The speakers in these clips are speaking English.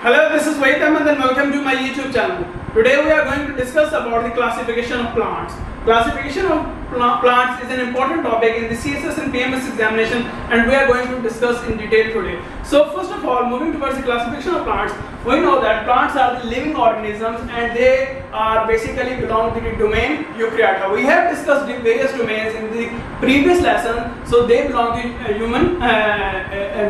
Hello, this is Vaitam and welcome to my YouTube channel. Today we are going to discuss about the classification of plants. Classification of plants is an important topic in the CSS and PMS examination and we are going to discuss in detail today. So first of all, moving towards the classification of plants, we know that plants are the living organisms and they are basically belong to the domain Eukaryotica. We have discussed the various domains in the previous lesson, so they belong to human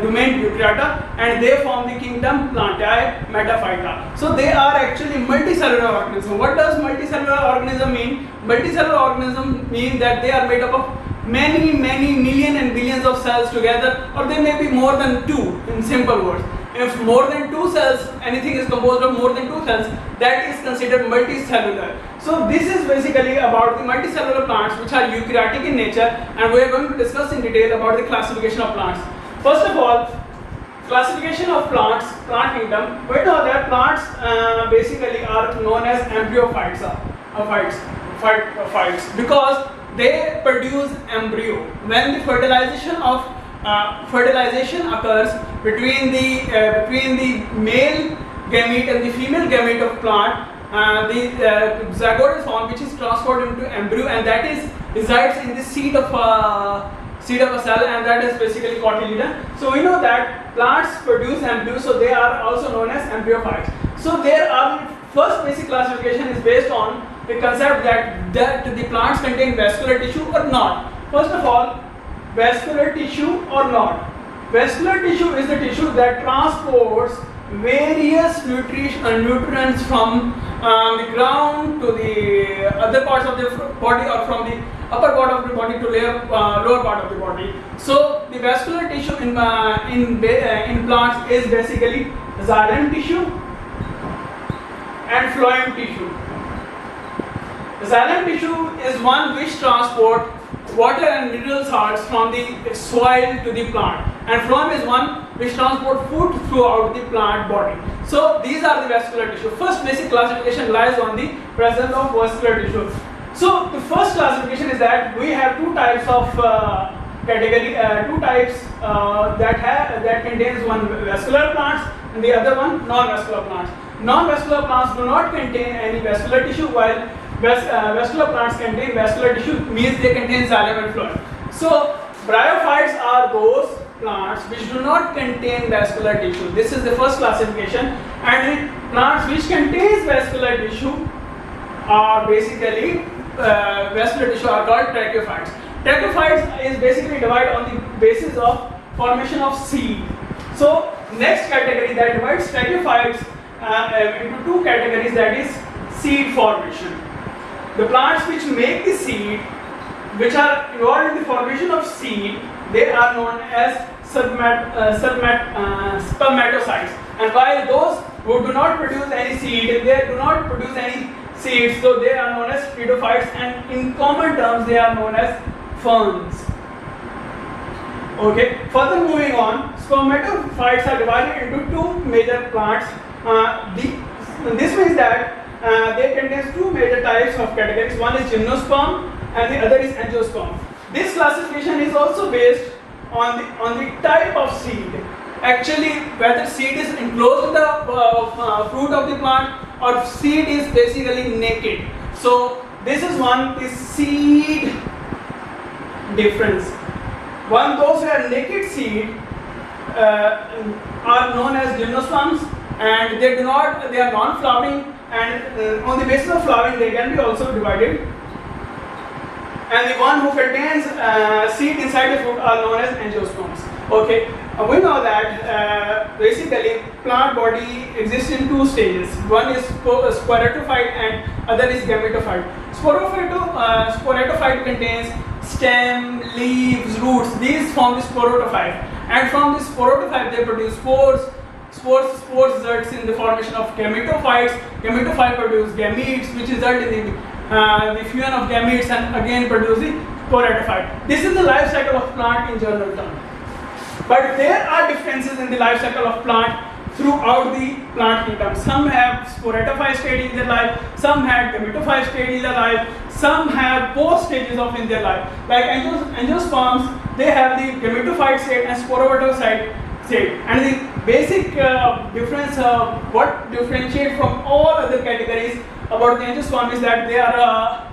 domain Eukaryotica and they form the kingdom Plantae Metaphyta. So they are actually multicellular organisms. What does multicellular organism mean? Multicellular organism means that they are made up of many million and billions of cells together, or they may be more than two in simple words. If more than two cells, anything is composed of more than two cells, that is considered multicellular. So this is basically about the multicellular plants which are eukaryotic in nature, and we are going to discuss in detail about the classification of plants. First of all, classification of plants, plant kingdom. We know that plants basically are known as embryophytes, because they produce embryo. When the fertilization occurs between the male gamete and the female gamete of plant, the zygote is formed, which is transformed into embryo, and that is resides in the seed of a cell, and that is basically cotyledon. So we know that plants produce embryo, so they are also known as embryophytes. So there are first basic classification is based on the concept that the plants contain vascular tissue or not. First of all, vascular tissue or not. Vascular tissue is the tissue that transports various nutrients from the ground to the other parts of the body, or from the upper part of the body to lower part of the body. So the vascular tissue in plants is basically xylem tissue and phloem tissue. Xylem tissue is one which transports water and mineral salts from the soil to the plant, and phloem is one which transports food throughout the plant body. So these are the vascular tissue. First basic classification lies on the presence of vascular tissue. So the first classification is that we have two types of that contains one vascular plants and the other one non-vascular plants. Non-vascular plants do not contain any vascular tissue, while vascular plants contain vascular tissue, means they contain xylem and phloem. So bryophytes are those plants which do not contain vascular tissue. This is the first classification, and the plants which contains vascular tissue are basically vascular tissue are called tracheophytes. Tracheophytes is basically divided on the basis of formation of seed. So next category that divides tracheophytes into two categories, that is seed formation. The plants which make the seed, which are involved in the formation of seed, they are known as spermatocytes. And while those who do not produce any seed, they do not produce any seeds, so they are known as spidophytes, and in common terms they are known as ferns. Okay, further moving on, spermatophytes are divided into two major plants. This means that they contain two major types of categories. One is gymnosperm and the other is angiosperm. This classification is also based on the type of seed. Actually, whether seed is enclosed in the fruit of the plant or seed is basically naked. So this is one is seed difference. One, those who are naked seed are known as gymnosperms, and they are non-flowering, and on the basis of flowering they can be also divided. And the one who contains seed inside the fruit are known as angiosperms. Okay, we know that basically plant body exists in two stages. One is sporatophyte and other is gametophyte. Sporatophyte contains stem, leaves, roots. These form the sporatophyte, and from the sporatophyte they produce spores. Spores results in the formation of gametophytes. Gametophyte produce gametes, which result in the fusion of gametes and again produce the sporatophyte. This is the life cycle of plant in general terms. But there are differences in the life cycle of plant throughout the plant kingdom. Some have sporatophyte stage in their life, some have gametophyte stage in their life, some have both stages of in their life. Like angiosperms, they have the gametophyte state and sporatophyte state. And the basic difference, what differentiate from all other categories about the angiosperm is that they are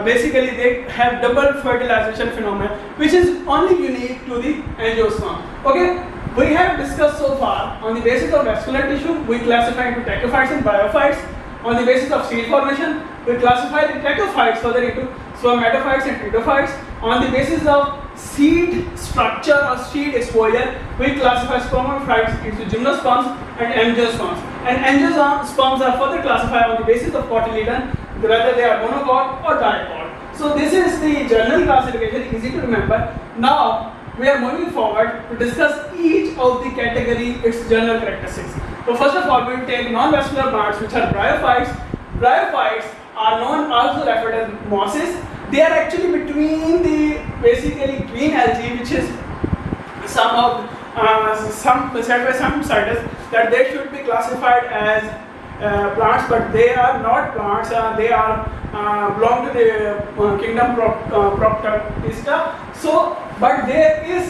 basically they have double fertilization phenomenon, which is only unique to the angiosperm. Okay, we have discussed so far on the basis of vascular tissue, we classify into brachophytes and bryophytes. On the basis of seed formation, we classify the brachophytes further into spermatophytes and pteridophytes. On the basis of seed structure or seed exposure, we classify spermatophytes into gymnosperms and angiosperms. And angiosperms are further classified on the basis of cotyledon, whether they are monocot or dicot. So this is the general classification, easy to remember. Now we are moving forward to discuss each of the category, its general characteristics. So first of all, we will take non-vascular plants, which are bryophytes. Bryophytes are known, also referred as mosses. They are actually between the basically green algae, which is some said by some scientists that they should be classified as plants, but they are not plants. They are belong to the kingdom Proptista. So, but there is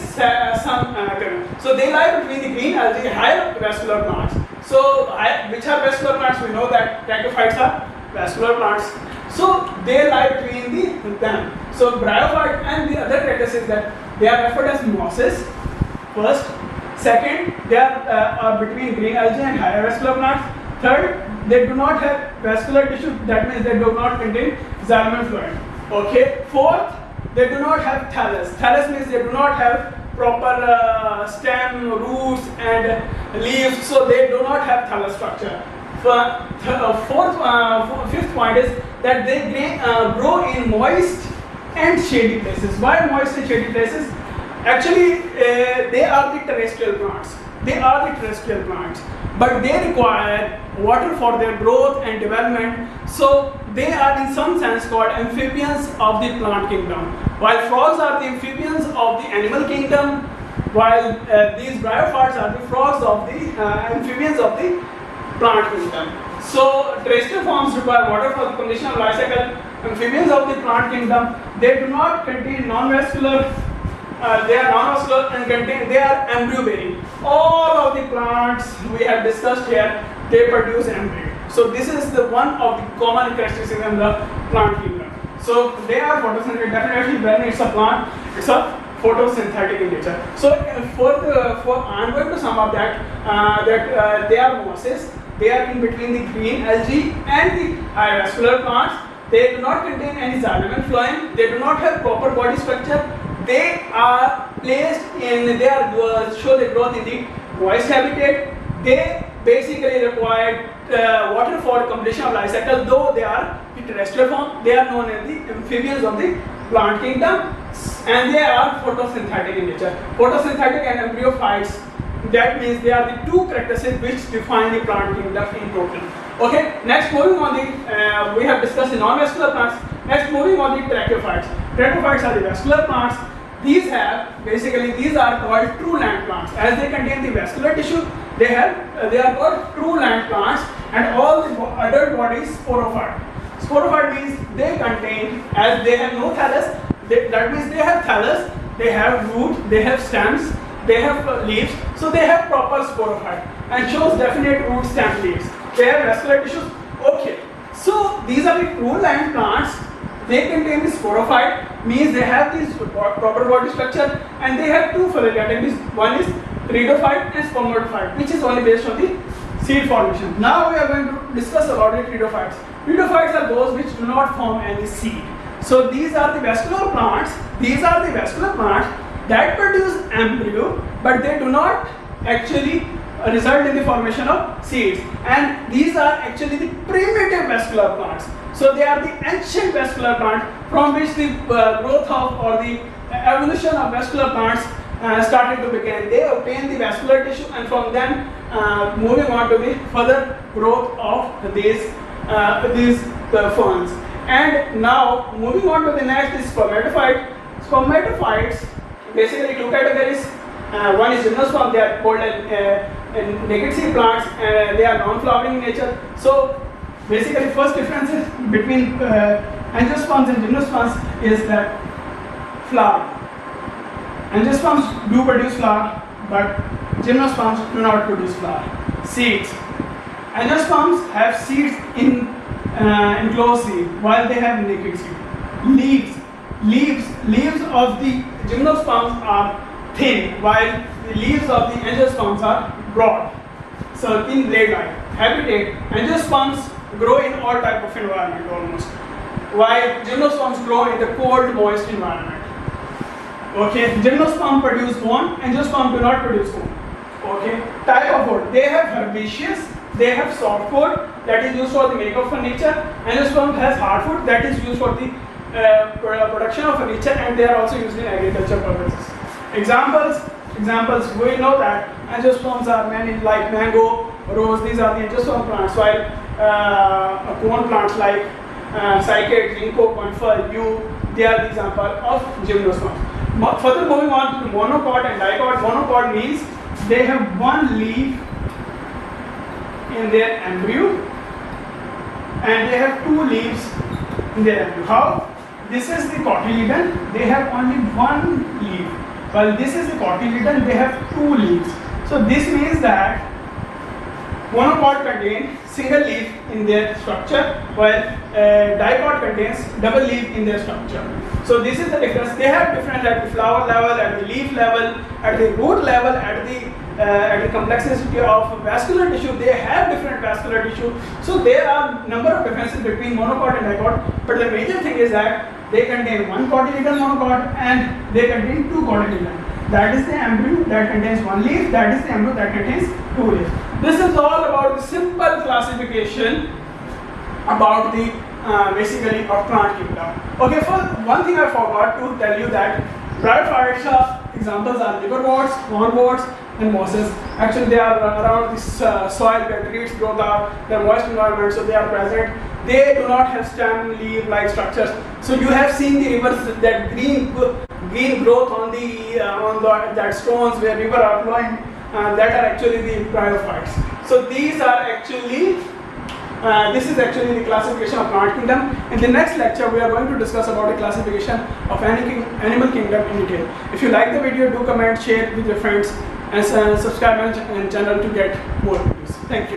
some so they lie between the green algae, higher vascular plants. So, which are vascular plants? We know that brachophytes are vascular plants. So they lie between them. So bryophyte, and the other characteristic is that they are referred as mosses. First, second, they are between green algae and higher vascular plants. Third, they do not have vascular tissue. That means they do not contain xylem fluid. Okay. Fourth, they do not have thallus. Thallus means they do not have proper stem, roots, and leaves. So they do not have thallus structure. Fifth point is that they grow in moist and shady places. Why moist and shady places? Actually, they are the terrestrial plants. They are the terrestrial plants, but they require water for their growth and development. So they are in some sense called amphibians of the plant kingdom. While frogs are the amphibians of the animal kingdom, while these bryophytes are the frogs of the amphibians of the plant kingdom. So terrestrial forms require water for the condition of life cycle. Amphibians of the plant kingdom, they do not contain non-vascular, they are non-vascular and contain, they are embryo bearing. All of the plants we have discussed here, they produce embryo. So this is the one of the common characteristics in the plant kingdom. So they are photosynthetic. Definitely when it's a plant, it's a photosynthetic in nature. So I'm going to sum up that they are mosses. They are in between the green algae and the high vascular plants. They do not contain any xylem and phloem. They do not have proper body structure. They are placed in, they are show the growth in the moist habitat. They basically require water for completion of life cycle. Though they are in terrestrial form, they are known as the amphibians of the plant kingdom, and they are photosynthetic in nature. Photosynthetic and embryophytes. That means they are the two characteristics which define the plant kingdom in total. Okay, next moving on the, we have discussed the non-vascular plants. Next moving on the brachophytes. Brachophytes are the vascular plants. These have, basically these are called true land plants. As they contain the vascular tissue, they are called true land plants, and all the adult body is sporophyte. Sporophyte means they contain, as they have no thallus, that means they have thallus, they have root, they have stems, they have leaves, so they have proper sporophyte and shows definite root, stem, leaves. They have vascular tissues. Okay, so these are the true land plants. They contain the sporophyte, means they have this proper body structure, and they have two further categories. One is pteridophyte and spermatophyte, which is only based on the seed formation. Now we are going to discuss about the pteridophytes. Pteridophytes are those which do not form any seed. So these are the vascular plants. These are the vascular plants that produce embryo, but they do not actually result in the formation of seeds. And these are actually the primitive vascular plants. So they are the ancient vascular plants from which the growth of or the evolution of vascular plants started to begin. They obtain the vascular tissue, and from then moving on to the further growth of these ferns. And now moving on to the next is spermatophyte. Spermatophytes, basically two categories. One is gymnosperm. They are called naked seed plants, and they are non-flowering in nature. So basically first difference between angiosperms and gymnosperms is that flower. Angiosperms do produce flower, but Gymnosperms do not produce flower. Seeds. Angiosperms have seeds in enclosed seed, while they have naked seed. Leaves of the gymnosperms are thin, while the leaves of the angiosperms are broad. So in blade-like habitat, angiosperms grow in all type of environment almost, while gymnosperms grow in the cold, moist environment. Okay, gymnosperm produce bone, angiosperm do not produce bone. Okay, type of wood. They have herbaceous, they have softwood that is used for the make of furniture. Angiosperm has hardwood that is used for the production of furniture, and they are also used in agriculture purposes. Examples. We know that angiosperms are many, like mango, rose. These are the angiosperm plants, while cone plants like cycad, ginkgo, conifer, yew, they are the example of gymnosperms. Further moving on to monocot and dicot. Monocot means they have one leaf in their embryo and they have two leaves in their embryo. How? This is the cotyledon, they have only one leaf, while this is the cotyledon, they have two leaves. So this means that monocot contains single leaf in their structure, while dicot contains double leaf in their structure. So this is the difference. They have different at the flower level, at the leaf level, at the root level, at the complexity of vascular tissue. They have different vascular tissue. So there are number of differences between monocot and dicot. But the major thing is that they contain one cotyledon monocot and they contain two cotyledon. That is the embryo that contains one leaf. That is the embryo that contains two leaves. This is all about the simple classification about the basically of plant kingdom. Okay, for one thing I forgot to tell you that bryophyta examples are liverworts, hornworts, and mosses. Actually, they are around this soil where trees grow up, their moist environment, so they are present. They do not have stem leaf-like structures. So you have seen the rivers, that green growth on that stones where river are flowing. That are actually the bryophytes. So these are actually. This is actually the classification of plant kingdom. In the next lecture, we are going to discuss about the classification of animal kingdom in detail. If you like the video, do comment, share with your friends, and subscribe my channel to get more videos. Thank you.